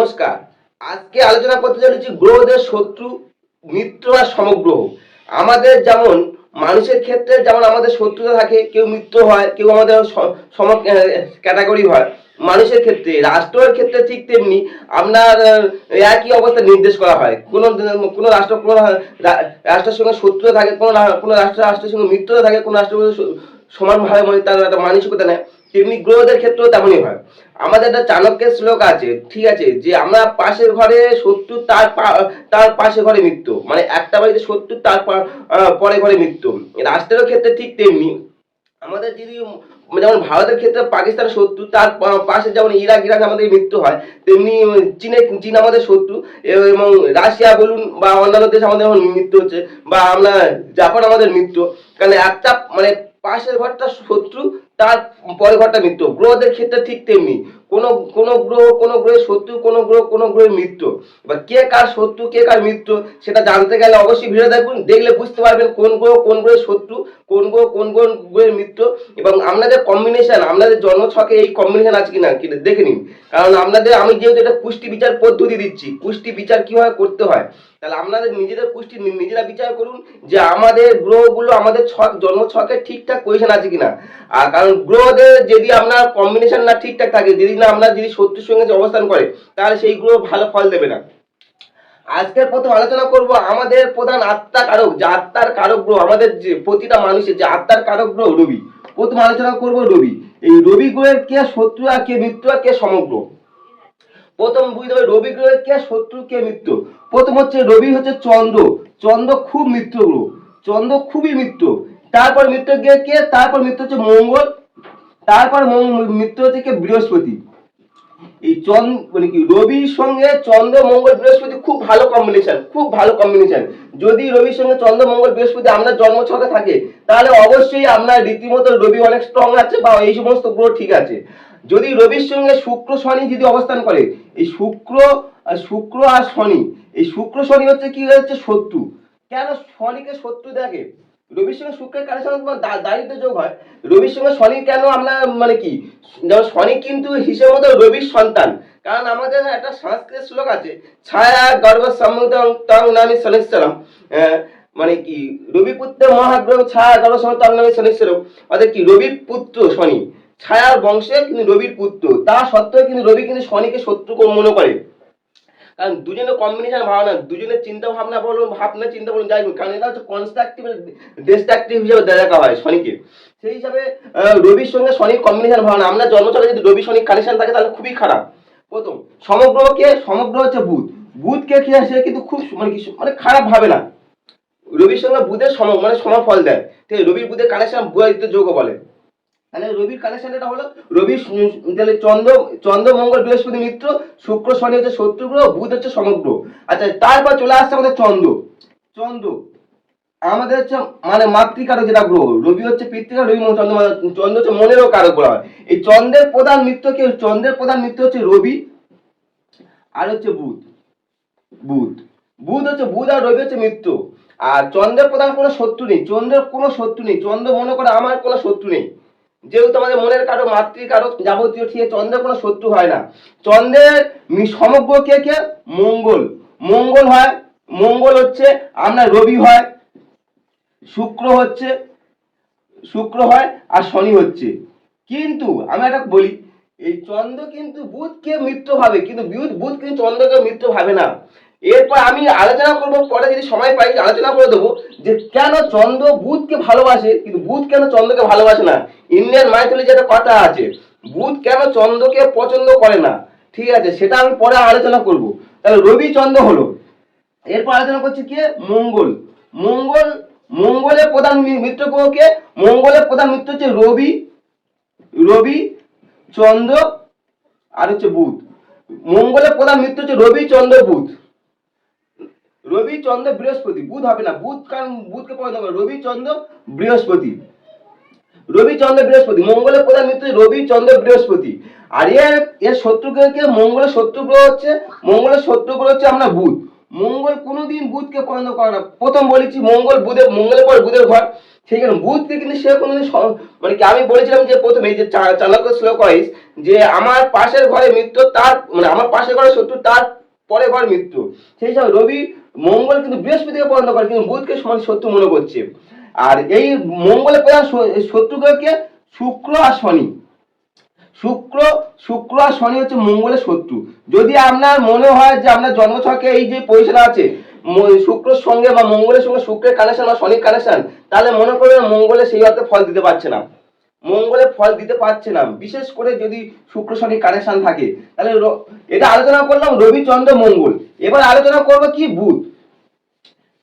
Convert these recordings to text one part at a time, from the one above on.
নমস্কার। আজকে আলোচনা করতে চলেছি গ্রহদের শত্রু, মিত্র আর সমগ্রহ। আমাদের যেমন মানুষের ক্ষেত্রে যেমন আমাদের শত্রুতা থাকে, কেউ মিত্র হয়, কেউ আমাদের সম ক্যাটাগরি হয়। মানুষের ক্ষেত্রে, রাষ্ট্রের ক্ষেত্রে ঠিক তেমনি আপনার একই অবস্থা নির্দেশ করা হয়। কোনো রাষ্ট্র কোনো রাষ্ট্রের সঙ্গে শত্রুতা থাকে, কোনো রাষ্ট্রের সঙ্গে মিত্রতা থাকে, কোনো রাষ্ট্রের সমানভাবে মানে তার একটা মানসিকতা নেয়। তেমনি গ্রহদের ক্ষেত্রেও তেমনই হয়। আমাদের একটা চাণক্যের শ্লোক আছে, ঠিক আছে, যে আমরা পাশের ঘরে শত্রু, তার পাশের ঘরে মৃত্যু, মানে একটা বাড়িতে শত্রু, তার পরে ঘরে মৃত্যু। রাষ্ট্রের ক্ষেত্রে ঠিক তেমনি আমাদের যদি যেমন ভারতের ক্ষেত্রে পাকিস্তান শত্রু, তার পাশে যেমন ইরান আমাদের মৃত্যু হয়, তেমনি চীন আমাদের শত্রু, এবং রাশিয়া বলুন বা অন্যান্য দেশ আমাদের মৃত্যু হচ্ছে, বা আমরা জাপান আমাদের মৃত্যু। কারণ একটা মানে পাশের ঘরটা শত্রু, তার পরের ঘরটা মৃত্যু। গ্রহদের ক্ষেত্রে ঠিক তেমনি কোনো গ্রহের শত্রু, কোনো গ্রহের মিত্র। এবার কে কার শত্রু, কে কার মিত্র, সেটা জানতে গেলে অবশ্যই ভিডিও দেখুন, দেখলে বুঝতে পারবেন কোন গ্রহ কোন গ্রহের শত্রু, কোন গ্রহের মিত্র। এবং আপনাদের কম্বিনেশন, আপনাদের জন্মছকে এই কম্বিনেশন আছে কিনা দেখে নিন। কারণ আমি যেহেতু এটা পুষ্টি বিচার পদ্ধতি দিচ্ছি, পুষ্টি বিচার কিভাবে করতে হয়, তাহলে আপনাদের নিজেদের পুষ্টি নিজেরা বিচার করুন যে আমাদের গ্রহগুলো আমাদের জন্মছকে ঠিকঠাক পজিশন আছে কিনা। আর কারণ গ্রহদের যদি আপনার কম্বিনেশন না ঠিকঠাক থাকে, যদি শত্রুর সঙ্গে অবস্থান করে, তাহলে সেই গ্রহ ভালো ফল দেবে না। আজকের প্রথম আলোচনা করব আমাদের প্রধান আত্মা কারক, যে আত্মার কারক গ্রহ, আমাদের যে প্রতিটা মানুষের যে আত্মার কারক গ্রহ রবি। প্রথম আলোচনা করব রবি। এই রবি গ্রহের কে শত্রু আর কে মিত্র আর কে সমগ্র। প্রথম বুঝতে হবে রবি গ্রহের কে শত্রু কে মিত্র। প্রথম হচ্ছে রবি হচ্ছে চন্দ্র। চন্দ্র খুব মিত্র গ্রহ, চন্দ্র খুবই মিত্র। তারপর মিত্র গ্রহ কে, তারপর মিত্র হচ্ছে মঙ্গল, তারপর মিত্র হচ্ছে কে বৃহস্পতি। এই মানে কি রবির সঙ্গে চন্দ্র মঙ্গল বৃহস্পতি খুব ভালো কম্বিনেশন, খুব ভালো কম্বিনেশন। যদি রবির সঙ্গে চন্দ্র মঙ্গল বৃহস্পতি আপনার জন্মছকে থাকে, তাহলে অবশ্যই আপনার রীতিমতো রবি অনেক স্ট্রং আছে, বা এই সমস্ত গ্রহ ঠিক আছে। যদি রবির সঙ্গে শুক্র শনি যদি অবস্থান করে, এই শুক্র আর শনি, এই শুক্র শনি হচ্ছে কি হচ্ছে শত্রু। কেন শনিকে শত্রু দেখে? রবির সঙ্গে শুক্রের কানেকশন তোমার দারিদ্র যোগ হয়। রবির সঙ্গে শনি কেন আমরা মানে কি, যেমন শনি কিন্তু হিসেব মতো রবির সন্তান। কারণ আমাদের একটা সংস্কৃত শ্লোক আছে, ছায়া গর্ভ সম্মুদং তং নামি শনিশ্বরম। মানে কি রবিপুত্র মহাগ্রহ ছায়া গর্ভ সম্মুদং তং নামি শনিশ্বরম, অর্থাৎ কি রবির পুত্র শনি, ছায়ার বংশে কিন্তু রবির পুত্র, তা সত্ত্বেও কিন্তু রবি কিন্তু শনিকে শত্রু মনে করে। কারণ দুজনের কম্বিনেশন ভালো না, দুজনের চিন্তা ভাবনা বলুন যাই হোক, কারণ এটা হচ্ছে কনস্ট্রাকটিভ ডিস্ট্রাকটিভ হিসেবে দেখা হয় শনিকে। সেই হিসাবে রবির সঙ্গে শনির কম্বিনেশন ভালো না। আমরা জন্মছকে যদি রবি শনির কানেকশন থাকে তাহলে খুবই খারাপ। প্রথম সমগ্র হচ্ছে বুধ। বুধকে কি সে কিন্তু খুব মানে খারাপ ভাবে না। রবির সঙ্গে বুধের সমফল দেয়, ঠিক আছে, রবির বুধের কানেকশন বুধাদিত্য যোগ বলে। তাহলে রবির কানেকশন এটা হলো রবি, তাহলে চন্দ্র মঙ্গল বৃহস্পতি মিত্র, শুক্র শনি হচ্ছে শত্রু গ্রহ, বুধ হচ্ছে সমগ্র। আচ্ছা, তারপর চলে আসছে আমাদের চন্দ্র আমাদের হচ্ছে মানে মাতৃকারক যেটা গ্রহ। রবি হচ্ছে পিতৃকারক, রবি চন্দ্র হচ্ছে মনেরও কারক বলা হয়। এই চন্দ্রের প্রধান মিত্র কে? চন্দ্রের প্রধান মিত্র হচ্ছে রবি আর হচ্ছে বুধ আর রবি হচ্ছে মিত্র। আর চন্দ্রের প্রধান কোনো শত্রু নেই, চন্দ্র মনে করে আমার কোনো শত্রু নেই, যেহেতু আমাদের মনের কারক, মাতৃকারক, যাবতীয় ঠিক, চন্দ্রের কোনো শত্রু হয় না। চন্দ্রের সমগ্র কে? মঙ্গল হয়। মঙ্গল হচ্ছে আপনার রবি হয়, শুক্র হয় আর শনি হচ্ছে। কিন্তু আমি একটা বলি, এই চন্দ্র কিন্তু বুধকে মিত্র ভাবে, কিন্তু বুধ কিন্তু চন্দ্রকে মিত্র ভাবে না। এরপর আমি আলোচনা করবো, পরে যদি সময় পাই আলোচনা করে দেবো যে কেন চন্দ্র বুধকে ভালোবাসে কিন্তু বুধ কেন চন্দ্রকে ভালোবাসে না। ইন্ডিয়ান মাইথোলজি একটা কথা আছে, বুধ কেন চন্দ্রকে পছন্দ করে না, ঠিক আছে, সেটা আমি পরে আলোচনা করব। তাহলে রবি চন্দ্র হলো। এরপর আলোচনা করছি কি মঙ্গলের প্রধান মিত্র কে? মঙ্গলের প্রধান মিত্র হচ্ছে রবি চন্দ্র আর হচ্ছে বুধ। মঙ্গলের প্রধান মিত্র হচ্ছে রবি চন্দ্র বুধ। রবি চন্দ্র বৃহস্পতি, বুধ হবে না, বুধ কারণ বুধকে পছন্দ করে, রবি চন্দ্র বৃহস্পতি। মঙ্গলের প্রধান মিত্র রবি চন্দ্র বৃহস্পতি। আর এর শত্রু কে? মঙ্গলের শত্রু গ্রহ হচ্ছে আমরা বুধ। মঙ্গল কোনোদিন বুধকে পছন্দ করে না। প্রথম বলেছি মঙ্গলের পর বুধের ঘর, সেই কারণে বুধকে কিন্তু সে কোনোদিন মানে কি আমি বলেছিলাম যে প্রথমে যে চাণক্য শ্লোক ওয়াইজ যে আমার পাশের ঘরে মৃত্যু তার মানে আমার পাশের ঘরে শত্রু তার পরে ঘর মৃত্যু, সেই হিসাবে রবি মঙ্গল কিন্তু বৃহস্পতিকে পছন্দ করে কিন্তু বুধকে সমান শত্রু মনে করছে। আর এই মঙ্গলের প্রধান শত্রুকে শুক্র আর শনি। শুক্র শুক্র আর শনি হচ্ছে মঙ্গলের শত্রু। যদি আপনার মনে হয় যে আপনার জন্মছকে এই যে পজিশন আছে শুক্রের সঙ্গে বা মঙ্গলের সঙ্গে শুক্রের কানেকশন বা শনির কানেকশন, তাহলে মনে করবেন মঙ্গলে সেই অর্থে ফল দিতে পারছে না, মঙ্গলে ফল দিতে পারছে না, বিশেষ করে যদি শুক্র শনির কানেকশন থাকে। তাহলে এটা আলোচনা করলাম রবি চন্দ্র মঙ্গল। এবার আলোচনা করবো কি বুধ।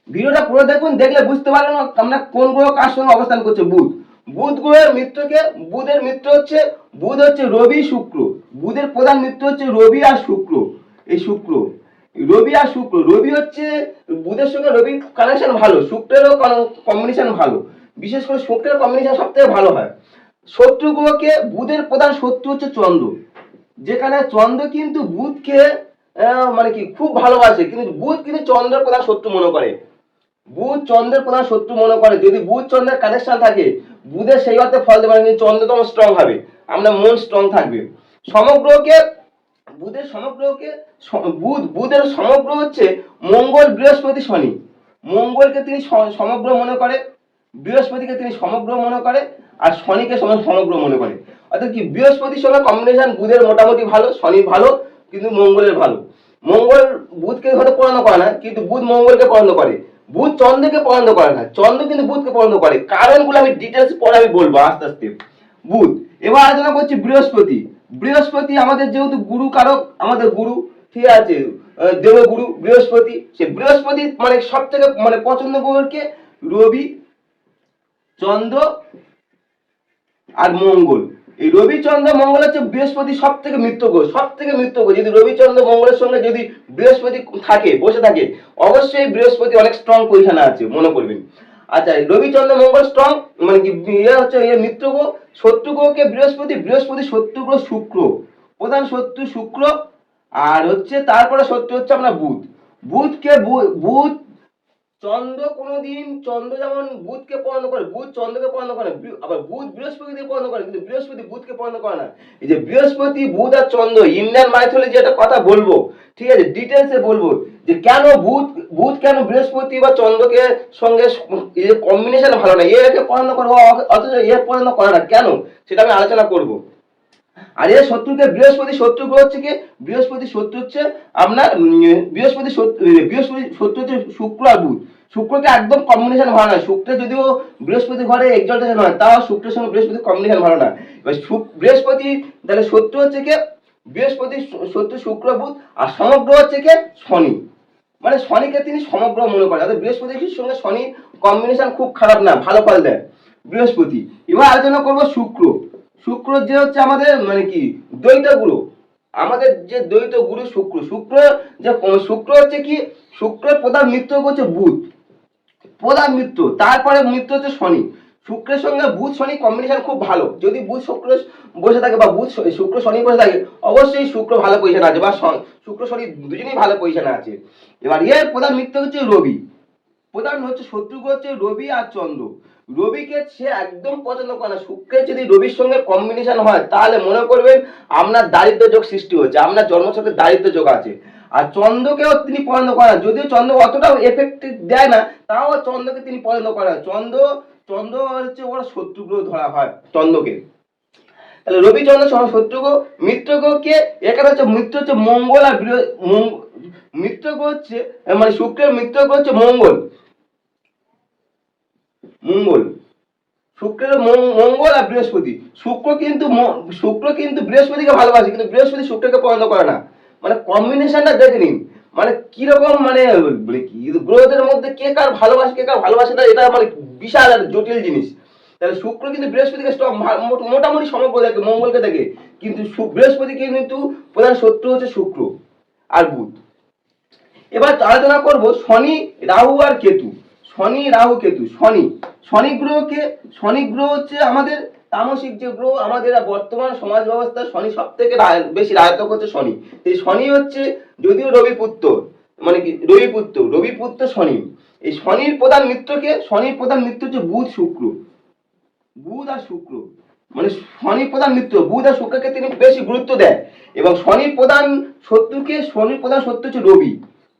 ভিডিওটা পুরো দেখুন, দেখলে বুঝতে পারবেন আমরা কোন গ্রহ কার সঙ্গে অবস্থান করছে। বুধ, বুধ গ্রহের মিত্রকে, বুধের মিত্র হচ্ছে বুধ হচ্ছে রবি শুক্র। বুধের প্রধান মিত্র হচ্ছে রবি আর শুক্র। এই শুক্র, রবি আর শুক্র, রবি হচ্ছে বুধের সঙ্গে রবির কানেকশন ভালো, শুক্রেরও কম্বিনেশন ভালো, বিশেষ করে শুক্রের কম্বিনেশন সব থেকে ভালো হয়। শত্রু গ্রহকে, বুধের প্রধান শত্রু হচ্ছে চন্দ্র, যেখানে চন্দ্র কিন্তু বুধকে মানে কি খুব ভালোবাসে, কিন্তু বুধ কিন্তু চন্দ্রের প্রধান শত্রু মনে করে। বুধ চন্দ্রের প্রধান শত্রু মনে করে। যদি বুধ চন্দ্রের কানেকশন থাকে বুধের সেই অর্থে ফল দেবে না, কিন্তু চন্দ্র তো স্ট্রং হবে, আমরা মন স্ট্রং থাকবে। সমগ্রকে, বুধের সমগ্রকে, বুধের সমগ্র হচ্ছে মঙ্গল বৃহস্পতি শনি। মঙ্গলকে তিনি সমগ্র মনে করে, বৃহস্পতিকে তিনি সমগ্র মনে করে, আর শনিকে সমগ্র মনে করে। অর্থাৎ কি বৃহস্পতির সঙ্গে কম্বিনেশন বুধের মোটামুটি ভালো, শনি ভালো, কিন্তু মঙ্গলের ভালো। মঙ্গল বুধকে হয়তো পছন্দ করে না, কিন্তু বুধ মঙ্গলকে পছন্দ করে। বুধ চন্দ্রকে পছন্দ করে না, চন্দ্র কিন্তু বুধকে পছন্দ করে। কারণগুলো আমি ডিটেলস পরে আমি বলবো আস্তে আস্তে। বুধ। এবার আলোচনা করছি বৃহস্পতি। বৃহস্পতি আমাদের যেহেতু গুরু কারক, আমাদের গুরু, ঠিক আছে, দেবগুরু বৃহস্পতি। সে বৃহস্পতি মানে সব থেকে মানে পছন্দ করকে রবি চন্দ্র আর মঙ্গল। এই রবি চন্দ্র মঙ্গল হচ্ছে বৃহস্পতি সব থেকে মিত্র গ্রহ, সব থেকে মিত্র গ্রহ। যদি রবি চন্দ্র মঙ্গলের সঙ্গে যদি বৃহস্পতি থাকে, বসে থাকে, অবশ্যই বৃহস্পতি অনেক স্ট্রং পজিশনে আছে মনে করবেন। আচ্ছা, রবি চন্দ্র মঙ্গল স্ট্রং মানে কি ইয়ে হচ্ছে মিত্র গ্রহ। শত্রু গ্রহকে বৃহস্পতি, বৃহস্পতি শত্রু গ্রহ শুক্র, প্রধান শত্রু শুক্র। আর হচ্ছে তারপরে শত্রু হচ্ছে আপনার বুধ। বুধকে বুধ চন্দ্র কোনোদিন, চন্দ্র যেমন বুধকে পছন্দ করে, বুধ চন্দ্রকে পছন্দ করে, আবার বুধ বৃহস্পতিকে পছন্দ করে, কিন্তু বৃহস্পতি বুধকে পছন্দ করে না। এই যে বৃহস্পতি, বুধ আর চন্দ্র, ইন্ডিয়ান মাইথোলজি একটা কথা বলবো, ঠিক আছে, ডিটেলসে বলবো যে কেন বুধ, বুধ কেন বৃহস্পতি বা চন্দ্রকে সঙ্গে কম্বিনেশন ভালো না, একে পছন্দ করবো অথচ এ পছন্দ করে না কেন, সেটা আমি আলোচনা করবো। আর এর শত্রুকে বৃহস্পতি শত্রু গ্রহ হচ্ছে কি, বৃহস্পতি শত্রু হচ্ছে আপনার বৃহস্পতি শত্রু হচ্ছে শুক্র আর বুধ। শুক্রকে একদম কম্বিনেশন ভালো না, শুক্রের যদিও বৃহস্পতি ঘরে এক্সালটেশন হয়, তাও শুক্রের সঙ্গে বৃহস্পতি কম্বিনেশন ভালো না। এবার বৃহস্পতি তাহলে শত্রু হচ্ছে কি বৃহস্পতি শত্রু শুক্র বুধ, আর সমগ্র হচ্ছে কি শনি, মানে শনিকে তিনি সমগ্র মনে করেন। অর্থাৎ বৃহস্পতির সঙ্গে শনি কম্বিনেশন খুব খারাপ না, ভালো ফল দেয় বৃহস্পতি। এবার আলোচনা করবো শুক্র। শুক্র যে হচ্ছে আমাদের মানে কি দ্বৈত গুরু, আমাদের যে দ্বৈত গুরু শুক্র। শুক্র যে শুক্র হচ্ছে কি, শুক্রের প্রধান মিত্র হচ্ছে বুধ, প্রধান মিত্র, তারপরে মিত্র হচ্ছে শনি। শুক্রের সঙ্গে বুধ শনি কম্বিনেশন খুব ভালো। যদি বুধ শুক্র বসে থাকে বা বুধ শুক্র শনি বসে থাকে, অবশ্যই শুক্র ভালো পজিশনে আছে বা শুক্র শনি দুজনেই ভালো পজিশনে আছে। এবার এর প্রধান মিত্র হচ্ছে রবি, প্রধান হচ্ছে শত্রু হচ্ছে রবি আর চন্দ্র। রবিকে সে একদম পছন্দ করে না। শুক্রের যদি রবির সঙ্গে কম্বিনেশন হয় তাহলে মনে করবেন আপনার দারিদ্র যোগ সৃষ্টি হচ্ছে, আপনার জন্মছকে দারিদ্র যোগ আছে। আর চন্দ্রকেও তিনি পছন্দ করে না, যদিও চন্দ্র অতটাও এফেক্ট দেয় না, তাও চন্দ্রকে তিনি পছন্দ করে না। চন্দ্র চন্দ্র হচ্ছে ওরা শত্রু গ্রহ ধরা হয় চন্দ্রকে। তাহলে রবি চন্দ্র শত্রু গ্রহ। মিত্র গ্রহ কে, এখানে হচ্ছে মিত্র হচ্ছে মঙ্গল আর মিত্র গ্রহ হচ্ছে মানে শুক্রের মিত্র গ্রহ হচ্ছে মঙ্গল। মঙ্গল শুক্রের মঙ্গল আর বৃহস্পতি। শুক্র কিন্তু বৃহস্পতিকে ভালোবাসে, কিন্তু বৃহস্পতি শুক্রকে পছন্দ করে না। মানে কম্বিনেশনটা দেখে নিন, মানে কিরকম মানে কি গ্রহদের মধ্যে কে কার ভালোবাসে, কে কার ভালোবাসে না, এটা মানে বিশাল আর জটিল জিনিস। তাহলে শুক্র কিন্তু বৃহস্পতিকে মোটামুটি সমগ্র দেখে, মঙ্গলকে দেখে, কিন্তু বৃহস্পতিকে কিন্তু প্রধান শত্রু হচ্ছে শুক্র আর বুধ। এবার আলোচনা করব শনি রাহু আর কেতু। শনি রাহু কেতু। শনি, শনি গ্রহকে, শনি গ্রহ হচ্ছে আমাদের তামসিক যে গ্রহ, আমাদের বর্তমান সমাজ ব্যবস্থা শনি সব থেকে বেশি রাজত্ব করছে শনি। এই শনি হচ্ছে যদিও রবিপুত্র, মানে কি রবিপুত্র শনি। এই শনির প্রধান মিত্রকে, শনির প্রধান মিত্র হচ্ছে বুধ শুক্র। বুধ আর শুক্র, মানে শনি প্রধান মিত্র, বুধ আর শুক্রকে তিনি বেশি গুরুত্ব দেয়। এবং শনির প্রধান শত্রু হচ্ছে রবি,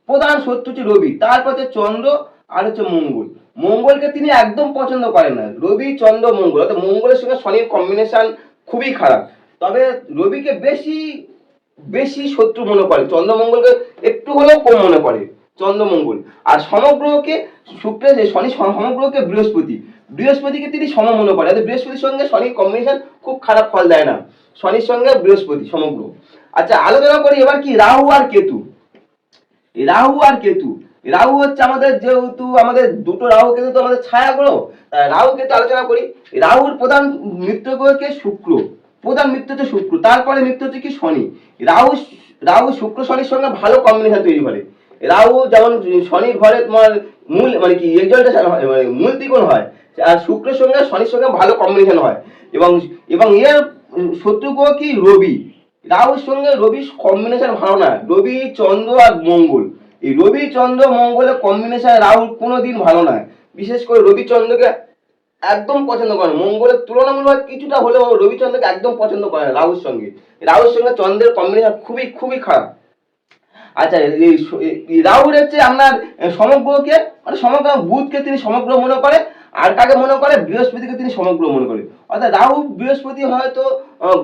প্রধান শত্রু হচ্ছে রবি, তারপর হচ্ছে চন্দ্র, আর হচ্ছে মঙ্গল। মঙ্গলকে তিনি একদম পছন্দ করেন না, রবি চন্দ্র মঙ্গল, অর্থাৎ মঙ্গলের সঙ্গে শনির কম্বিনেশন খুবই খারাপ। তবে রবিকে বেশি বেশি শত্রু মনে করে, চন্দ্রমঙ্গলকে একটু হলেও কম মনে করে চন্দ্রমঙ্গল। আর সমগ্রহকে শনি সমগ্রহকে বৃহস্পতিকে তিনি সম মনে করে, বৃহস্পতির সঙ্গে শনির কম্বিনেশন খুব খারাপ ফল দেয় না, শনির সঙ্গে বৃহস্পতি সমগ্র। আচ্ছা, আলোচনা করি এবার কি রাহু আর কেতু। রাহু হচ্ছে আমাদের, যেহেতু আমাদের দুটো রাহু কেতু তো আমাদের ছায়া গ্রহ, রাহু কেতু আলোচনা করি। রাহুর প্রধান মিত্র গ্রহকে শুক্র, প্রধান মিত্র হচ্ছে শুক্র, তারপরে মিত্র হচ্ছে কি শনি। রাহু রাহু শুক্র শনির সঙ্গে ভালো কম্বিনেশন তৈরি করে। রাহু যেমন শনির ঘরে তোমার মূল মানে কি মূল ত্রিকোণ হয়, আর শুক্রের সঙ্গে শনির সঙ্গে ভালো কম্বিনেশন হয়। এবং এবং এর শত্রু গ্রহ কি রবি, রাহুর সঙ্গে রবির কম্বিনেশন ভালো না, রবি চন্দ্র আর মঙ্গল, এই রবি চন্দ্র মঙ্গলের কম্বিনেশন রাহুর কোনোদিন ভালো নয়। বিশেষ করে রবি চন্দ্রকে একদম পছন্দ করে না, মঙ্গলের তুলনামূলক কিছুটা হলেও রবিচন্দ্রকে একদম পছন্দ করে না রাহুর সঙ্গে। রাহুর সঙ্গে চন্দ্রের কম্বিনেশন খুবই খুবই খারাপ। আচ্ছা, এই রাহুর হচ্ছে আপনার সমগ্রকে, মানে সমগ্র বুধকে তিনি সমগ্র মনে করে, আর কাকে মনে করে, বৃহস্পতিকে তিনি সমগ্র মনে করে। অর্থাৎ রাহু বৃহস্পতি হয়তো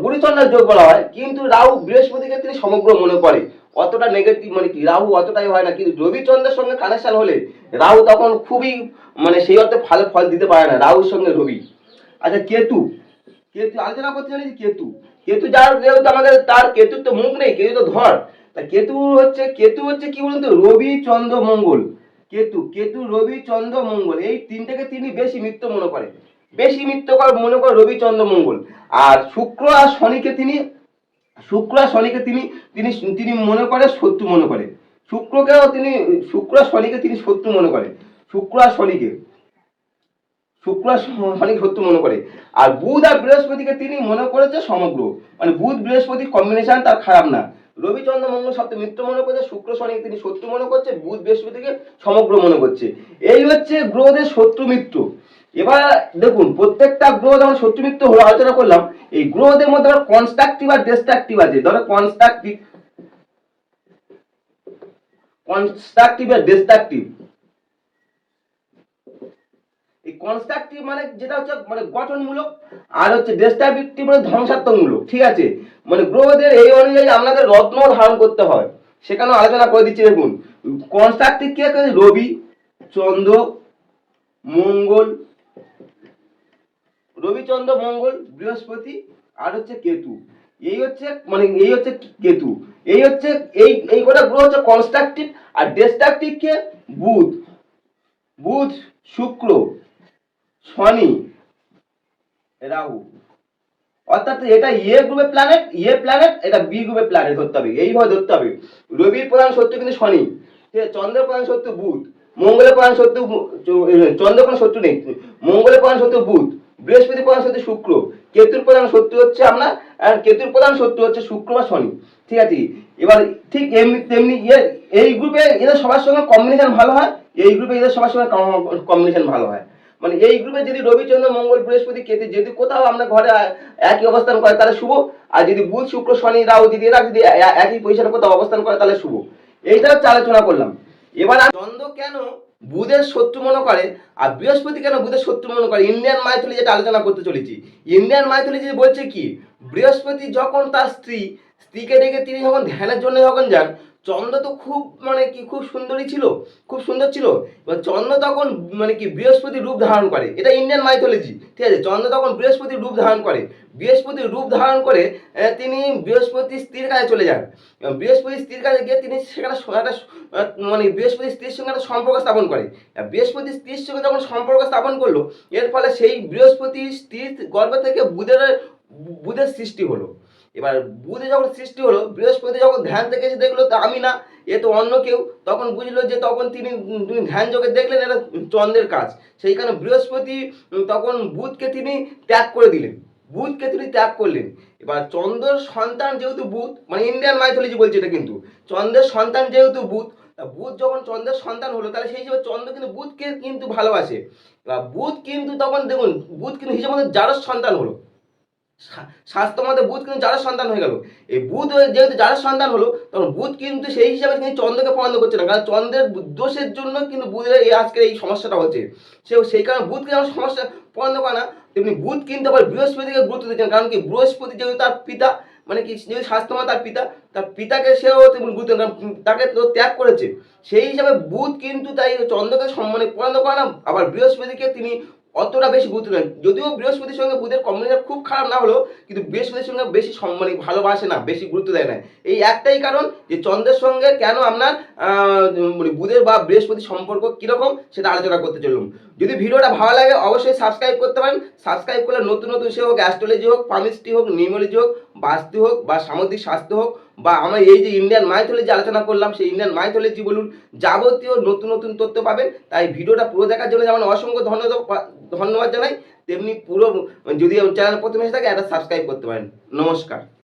গুরুচন্দ্রের যোগ বলা হয়, কিন্তু রাহু বৃহস্পতিকে তিনি সমগ্র মনে করে। অতটা নেগেটিভ মানে কি রাহু অতটাই হয় না, কিন্তু রবিচন্দ্রের সঙ্গে কানেকশন হলে রাহু তখন খুবই মানে সেই অর্থে ভালো ফল দিতে পারে না রাহুর সঙ্গে রবি। আচ্ছা, কেতু, আলোচনা করতে চলেছি কেতু। যার যেহেতু আমাদের, তার কেতুর তো মুখ নেই, কেতু তো ধর, তা কেতু হচ্ছে কি বলুন তো, রবি চন্দ্র মঙ্গল। কেতু রবি চন্দ্র মঙ্গল এই তিনটাকে তিনি বেশি মিত্র মনে করে, মনে করে রবি চন্দ্র মঙ্গল। আর শুক্র আর শনিকে তিনি তিনি তিনি মনে করে শত্রু মনে করে। শুক্র আর শনিকে তিনি শত্রু মনে করে, শুক্র আর শনিকে শত্রু মনে করে। আর বুধ আর বৃহস্পতিকে তিনি মনে করেছে সমগ্র, মানে বুধ বৃহস্পতি কম্বিনেশন তার খারাপ না। রবি চন্দ্র মঙ্গল সপ্তাহে মিত্র মনে করছে, শুক্র শনিকে তিনি শত্রু মনে করছে, বুধ বৃহস্পতিকে সমগ্র মনে করছে। এই হচ্ছে গ্রহদের শত্রু মিত্র। এবার দেখুন, প্রত্যেকটা গ্রহ যেমন শত্রু মিত্র হলো আলোচনা করলাম, এই গ্রহদের মধ্যে আবার কনস্ট্রাকটিভ আর ডিস্ট্রাকটিভ আছে। ধরো কনস্ট্রাকটিভ আর ডিস্ট্রাকটিভ। এই কনস্ট্রাকটিভ মানে যেটা হচ্ছে মানে গঠনমূলক, আর হচ্ছে ডিস্ট্রাকটিভ মানে ধ্বংসাত্মকমূলক। ঠিক আছে, মানে গ্রহদের এই অনুযায়ী আপনাদের রত্ন ধারণ করতে হয়, সেখানেও আলোচনা করে দিচ্ছি। দেখুন, কনস্ট্রাকটিভ কে, রবি চন্দ্র মঙ্গল, রবিচন্দ্র মঙ্গল বৃহস্পতি, আর হচ্ছে কেতু। এই হচ্ছে কেতু, এই কটা গ্রহ হচ্ছে কনস্ট্রাকটিভ। আর ডিস্ট্রাকটিভ কে, বুধ শুক্র শনি রাহু। অর্থাৎ এটা গ্রুপের প্ল্যানেট, এটা বি গ্রুপের প্ল্যানেট ধরতে হবে, এইভাবে ধরতে হবে। রবির প্রধান শত্রু কিন্তু শনি, চন্দ্রের প্রধান শত্রু বুধ, মঙ্গলের প্রধান শত্রু চন্দ্রের কোনো শত্রু নেই, মঙ্গলের প্রধান শত্রু বুধ, বৃহস্পতির প্রধান শত্রু শুক্র, কেতুর প্রধান শত্রু হচ্ছে আপনার, কেতুর প্রধান শত্রু হচ্ছে শুক্র বা শনি। ঠিক আছে, এবার ঠিক তেমনি এই গ্রুপে এদের সবার সঙ্গে কম্বিনেশন ভালো হয়, এই গ্রুপে এদের সবার সঙ্গে কম্বিনেশন ভালো হয়। মানে এই গ্রুপে যদি রবিচন্দ্র মঙ্গল বৃহস্পতি কেতু যদি কোথাও আমরা ঘরে একই অবস্থান করে তাহলে শুভ, আর যদি বুধ শুক্র শনি রাহু যদি এরা যদি একই পজিশনে কোথাও অবস্থান করে তাহলে শুভ। এইটা হচ্ছে আলোচনা করলাম। এবার চন্দ্র কেন বুধের শত্রু মনে করে আর বৃহস্পতি কেন বুধের শত্রু মনে করে, ইন্ডিয়ান মাইথোলজি যেটা আলোচনা করতে চলেছি। ইন্ডিয়ান মাইথোলজি বলছে কি, বৃহস্পতি যখন তার স্ত্রীকে রেখে তিনি যখন ধ্যানের জন্য যখন যান, চন্দ্র তো খুব মানে কি খুব সুন্দরী ছিল, খুব সুন্দর ছিল। এবার চন্দ্র তখন মানে কি বৃহস্পতির রূপ ধারণ করে, এটা ইন্ডিয়ান মাইথোলজি। ঠিক আছে, চন্দ্র তখন বৃহস্পতির রূপ ধারণ করে, তিনি বৃহস্পতির স্ত্রীর কাছে চলে যান। বৃহস্পতির স্ত্রীর কাছে গিয়ে তিনি সেখানে একটা মানে বৃহস্পতির স্ত্রীর সঙ্গে একটা সম্পর্ক স্থাপন করে। বৃহস্পতির স্ত্রীর সঙ্গে যখন সম্পর্ক স্থাপন করলো, এর ফলে সেই বৃহস্পতির স্ত্রীর গর্ভ থেকে বুধের সৃষ্টি হলো। এবার বুধে যখন সৃষ্টি হলো, বৃহস্পতি যখন ধ্যান থেকে এসে দেখলো তা আমি না, এ তো অন্য কেউ, তখন বুঝলো যে তখন তিনি ধ্যান যোগে দেখলেন এটা চন্দ্রের কাজ। সেইখানে বৃহস্পতি তখন বুধকে তিনি ত্যাগ করলেন। এবার চন্দ্রের সন্তান যেহেতু বুধ, মানে ইন্ডিয়ান মাইথোলজি বলছে এটা, কিন্তু চন্দ্রের সন্তান যেহেতু বুধ, তা বুধ যখন চন্দ্রের সন্তান হলো তাহলে সেই হিসেবে চন্দ্র কিন্তু বুধকে কিন্তু ভালোবাসে। বা বুধ কিন্তু তখন দেখুন বুধ কিন্তু হিসেবে মধ্যে জারজ সন্তান হলো। স্বাস্থ্য মতে বুধ কিন্তু যারা সন্তান হয়ে গেল। এই বুধ যেহেতু যারা সন্তান হলো তখন বুধ কিন্তু সেই হিসাবে কিন্তু চন্দ্রকে পছন্দ করছে না, কারণ চন্দ্রের দোষের জন্য কিন্তু বুধের এই আজকের এই সমস্যাটা হচ্ছে। সেই কারণে বুধকে যেমন সমস্যা পছন্দ করে না, তেমনি বুধ কিন্তু আবার বৃহস্পতিকে গুরুত্ব দিচ্ছে না, কারণ কি বৃহস্পতি যেহেতু তার পিতা, মানে কি যেহেতু স্বাস্থ্যমা তার পিতা, তার পিতাকে সেও তেমনি গুরুত্ব দেয় না, কারণ তাকে তো ত্যাগ করেছে। সেই হিসাবে বুধ কিন্তু তাই চন্দ্রকে সম্মানে পছন্দ করে না, আবার বৃহস্পতিকে তিনি অতটা বেশি গুরুত্ব দেন। যদিও বৃহস্পতির সঙ্গে বুধের কম্বিনেশন খুব খারাপ না হলেও কিন্তু বৃহস্পতির সঙ্গে বেশি মানে ভালোবাসে না, বেশি গুরুত্ব দেয় না। এই একটাই কারণ যে চন্দ্রের সঙ্গে কেন আপনার মানে বুধের বা বৃহস্পতির সম্পর্ক কীরকম সেটা আলোচনা করতে চললাম। যদি ভিডিওটা ভালো লাগে অবশ্যই সাবস্ক্রাইব করতে পারেন। সাবস্ক্রাইব করলে নতুন নতুন সে হোক, অ্যাস্ট্রোলজি হোক, পামিস্ট্রি হোক, নিউমোলজি হোক, বাস্তু হোক বা সামুদ্রিক স্বাস্থ্য হোক, বা আমার এই যে ইন্ডিয়ান মাইথোলজি আলোচনা করলাম সেই ইন্ডিয়ান মাইথোলজি বলুন, যাবতীয় নতুন নতুন তথ্য পাবেন। তাই ভিডিওটা পুরো দেখার জন্য যেমন অসংখ্য ধন্যবাদ জানাই, তেমনি পুরো যদি চ্যানেল প্রথমে এসে থাকে একটা সাবস্ক্রাইব করতে পারেন। নমস্কার।